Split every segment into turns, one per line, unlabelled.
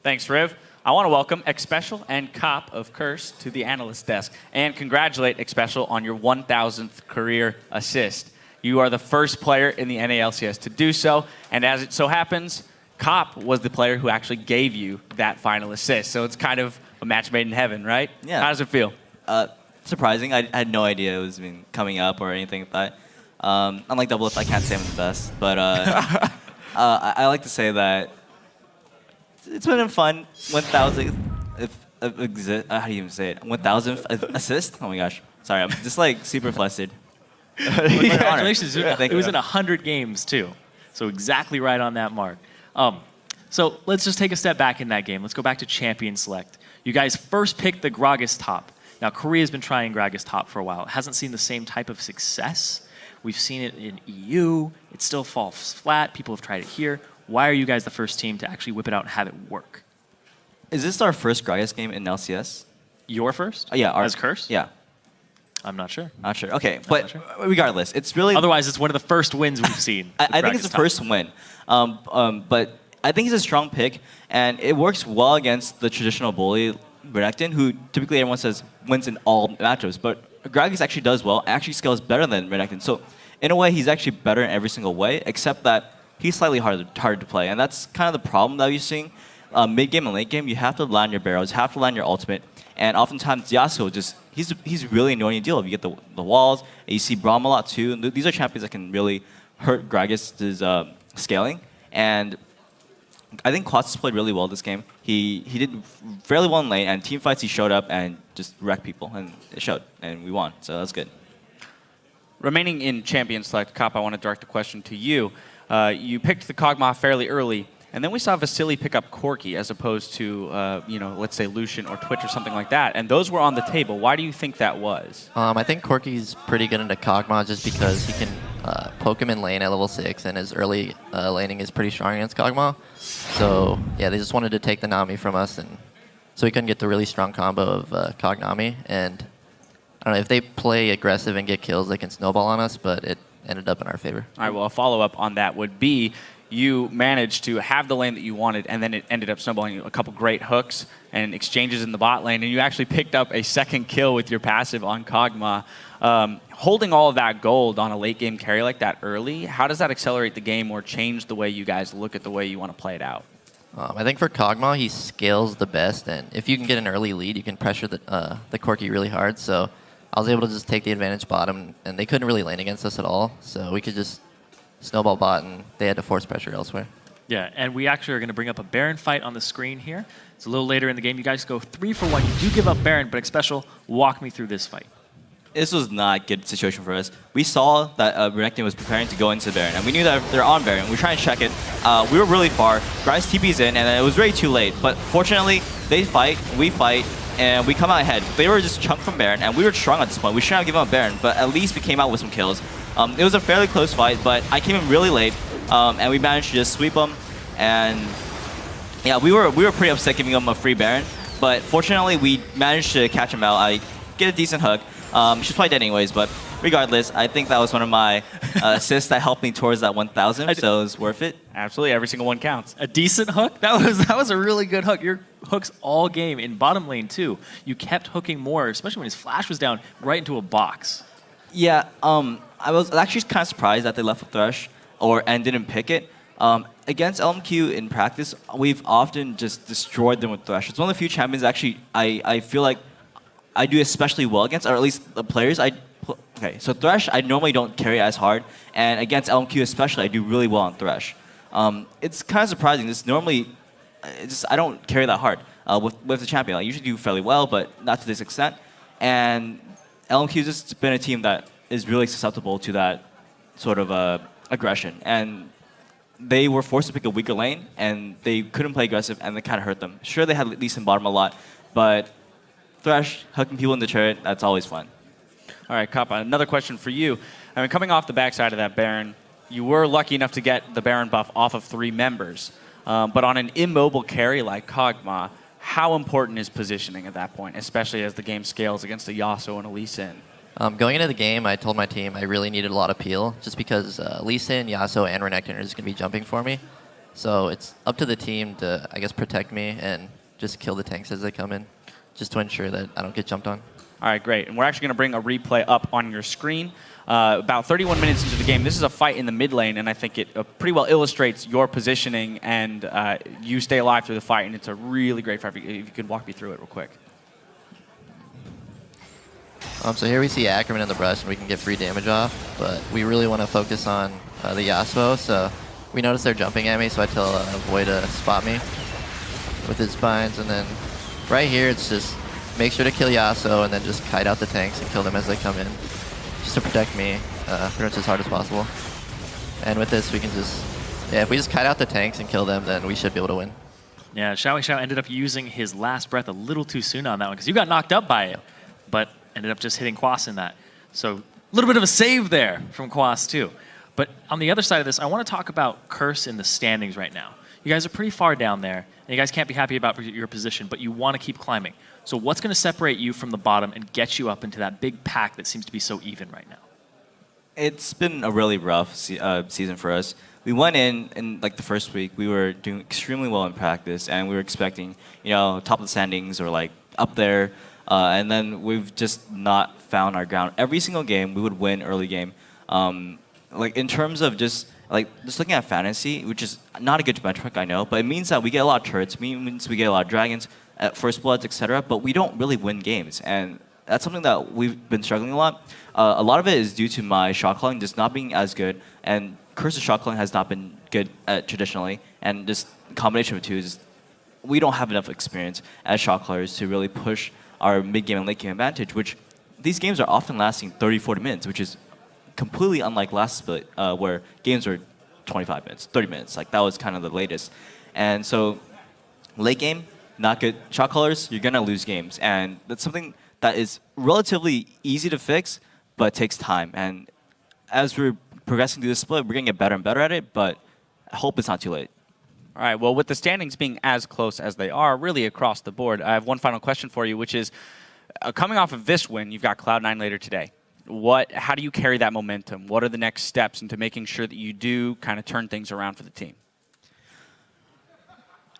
Thanks, Riv. I want to welcome Xpecial and Cop of Curse to the Analyst desk and congratulate Xpecial on your 1,000th career assist. You are the first player in the NALCS to do so, and as it so happens, Cop was the player who actually gave you that final assist. So it's kind of a match made in heaven, right?
Yeah.
How does it feel?
Surprising. I had no idea it was coming up or anything like that. Unlike Doublelift, I can't say I'm the best, but I like to say that it's been fun. 1,000. How do you even say it? 1,000th assist. Oh my gosh. Sorry, I'm just like super flustered.
Congratulations. It was
you.
in 100 games, too. So exactly right on that mark. So let's just take a step back in that game. Let's go back to Champion Select. You guys first picked the Gragas top. Now, Korea's been trying Gragas top for a while. It hasn't seen the same type of success. We've seen it in EU. It still falls flat. People have tried it here. Why are you guys the first team to actually whip it out and have it work?
Is this our first Gragas game in LCS?
Your first?
Yeah.
As Curse?
Yeah.
I'm not sure.
Not sure. Okay, but
sure.
regardless, it's really...
Otherwise, it's one of the first wins we've seen.
I think it's the first win. But I think he's a strong pick, and it works well against the traditional bully, Renekton, who typically everyone says wins in all matchups. But Gragas actually does well, actually scales better than Renekton. So in a way, he's actually better in every single way, except that he's slightly harder to play. And that's kind of the problem that you're seeing. Mid-game and late-game, you have to land your barrels, have to land your ultimate. And oftentimes, Yasuo just, he's really annoying to deal with. You get the walls, and you see Braum a lot too. And these are champions that can really hurt Gragas' scaling. And I think Quads played really well this game. He did fairly well in lane, and team fights he showed up and just wrecked people. And it showed, and we won, so that's good.
Remaining in Champion Select, Cop, I want to direct the question to you. You picked the Kog'Maw fairly early, and then we saw Vasily pick up Corki as opposed to, let's say Lucian or Twitch or something like that. And those were on the table. Why do you think that was?
I think Corki's pretty good into Kog'Maw just because he can poke him in lane at level 6, and his early laning is pretty strong against Kog'Maw. So, yeah, they just wanted to take the Nami from us, and so we couldn't get the really strong combo of Kog-Nami. And I don't know, if they play aggressive and get kills, they can snowball on us, but it ended up in our favor.
All right, well, a follow-up on that would be you managed to have the lane that you wanted, and then it ended up snowballing a couple great hooks and exchanges in the bot lane, and you actually picked up a second kill with your passive on Kog'Maw. Holding all of that gold on a late-game carry like that early, how does that accelerate the game or change the way you guys look at the way you want to play it out?
I think for Kog'Maw, he scales the best, and if you can get an early lead, you can pressure the Corki really hard. So I was able to just take the advantage bottom, and they couldn't really lane against us at all. So we could just snowball bot, and they had to force pressure elsewhere.
Yeah, and we actually are going to bring up a Baron fight on the screen here. It's a little later in the game. You guys go 3 for 1. You do give up Baron, but Xpecial, walk me through this fight.
This was not a good situation for us. We saw that Renekton was preparing to go into Baron, and we knew that they're on Baron. We were trying to check it. We were really far. Gragas TP's in, and it was really too late. But fortunately, they fight, we fight, and we come out ahead. They were just chunked from Baron, and we were strong at this point. We shouldn't have given up Baron, but at least we came out with some kills. It was a fairly close fight, but I came in really late, and we managed to just sweep them. And yeah, we were pretty upset giving them a free Baron, but fortunately, we managed to catch him out. I get a decent hook. She's probably dead anyways, but regardless, I think that was one of my assists that helped me towards that 1,000, so it was worth it.
Absolutely, every single one counts.
A decent hook? That was a really good hook. Your hooks all game in bottom lane too. You kept hooking more, especially when his flash was down right into a box.
Yeah, I was actually kind of surprised that they left with Thresh and didn't pick it. Against LMQ in practice, we've often just destroyed them with Thresh. It's one of the few champions actually I feel like I do especially well against, or at least the players. Okay, so Thresh I normally don't carry as hard, and against LMQ especially, I do really well on Thresh. It's kind of surprising. I don't carry that hard with the champion. I usually do fairly well, but not to this extent. And LMQ's just been a team that is really susceptible to that sort of aggression. And they were forced to pick a weaker lane, and they couldn't play aggressive, and they kind of hurt them. Sure, they had at least in bottom a lot, but Thresh, hooking people in the turret, that's always fun.
All right, Kappa, another question for you. I mean, coming off the backside of that Baron, you were lucky enough to get the Baron buff off of 3 members. But on an immobile carry like Kog'Maw, how important is positioning at that point, especially as the game scales against a Yasuo and a Lee Sin?
Going into the game, I told my team I really needed a lot of peel, just because Lee Sin, Yasuo, and Renekton are just going to be jumping for me. So it's up to the team to, I guess, protect me and just kill the tanks as they come in, just to ensure that I don't get jumped on.
All right, great. And we're actually going to bring a replay up on your screen. About 31 minutes into the game, this is a fight in the mid lane, and I think it pretty well illustrates your positioning, and you stay alive through the fight, and it's a really great fight. If you could walk me through it real quick.
So here we see Ackerman in the brush, and we can get free damage off, but we really want to focus on the Yasuo, so we notice they're jumping at me, so I tell Void to spot me with his spines, and then right here it's just make sure to kill Yasuo and then just kite out the tanks and kill them as they come in, just to protect me pretty much as hard as possible. And with this, we can just, if we just kite out the tanks and kill them, then we should be able to win.
Yeah, Xiao ended up using his last breath a little too soon on that one because you got knocked up by it, but ended up just hitting Quas in that. So a little bit of a save there from Quas too. But on the other side of this, I want to talk about Curse in the standings right now. You guys are pretty far down there, and you guys can't be happy about your position, but you want to keep climbing. So what's going to separate you from the bottom and get you up into that big pack that seems to be so even right now?
It's been a really rough season for us. We went in like the first week, we were doing extremely well in practice, and we were expecting, top of the standings or like up there, and then we've just not found our ground. Every single game, we would win early game. Like in terms of just looking at fantasy, which is not a good metric, I know, but it means that we get a lot of turrets, it means we get a lot of dragons, first bloods, etc. But we don't really win games, and that's something that we've been struggling a lot. A lot of it is due to my shot calling just not being as good, and Curse's shot calling has not been good traditionally, and just combination of the two is we don't have enough experience as shot callers to really push our mid game and late game advantage, which these games are often lasting 30, 40 minutes, which is completely unlike last split, where games were 25 minutes, 30 minutes. Like that was kind of the latest. And so late game, not good shot callers, you're gonna lose games. And that's something that is relatively easy to fix, but takes time. And as we're progressing through the split, we're gonna get better and better at it, but I hope it's not too late.
All right, well, with the standings being as close as they are, really across the board, I have one final question for you, which is, coming off of this win, you've got Cloud9 later today. How do you carry that momentum? What are the next steps into making sure that you do kind of turn things around for the team?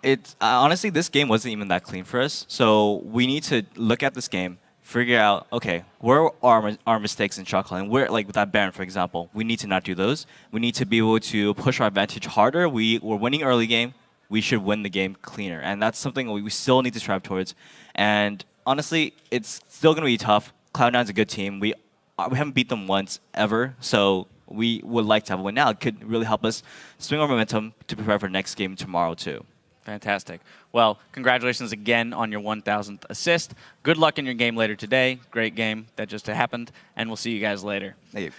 It's honestly, this game wasn't even that clean for us. So we need to look at this game, figure out, okay, where are our mistakes in shot calling? Where, like with that Baron, for example, we need to not do those. We need to be able to push our advantage harder. We're winning early game. We should win the game cleaner. And that's something we still need to strive towards. And honestly, it's still going to be tough. Cloud9's a good team. We haven't beat them once ever, so we would like to have a win now. It could really help us swing our momentum to prepare for the next game tomorrow too.
Fantastic. Well, congratulations again on your 1,000th assist. Good luck in your game later today. Great game that just happened, and we'll see you guys later.
Thank you.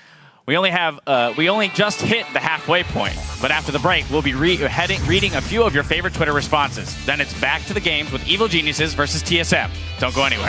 We only just hit the halfway point, but after the break, we'll be reading a few of your favorite Twitter responses. Then it's back to the games with Evil Geniuses versus TSM. Don't go anywhere.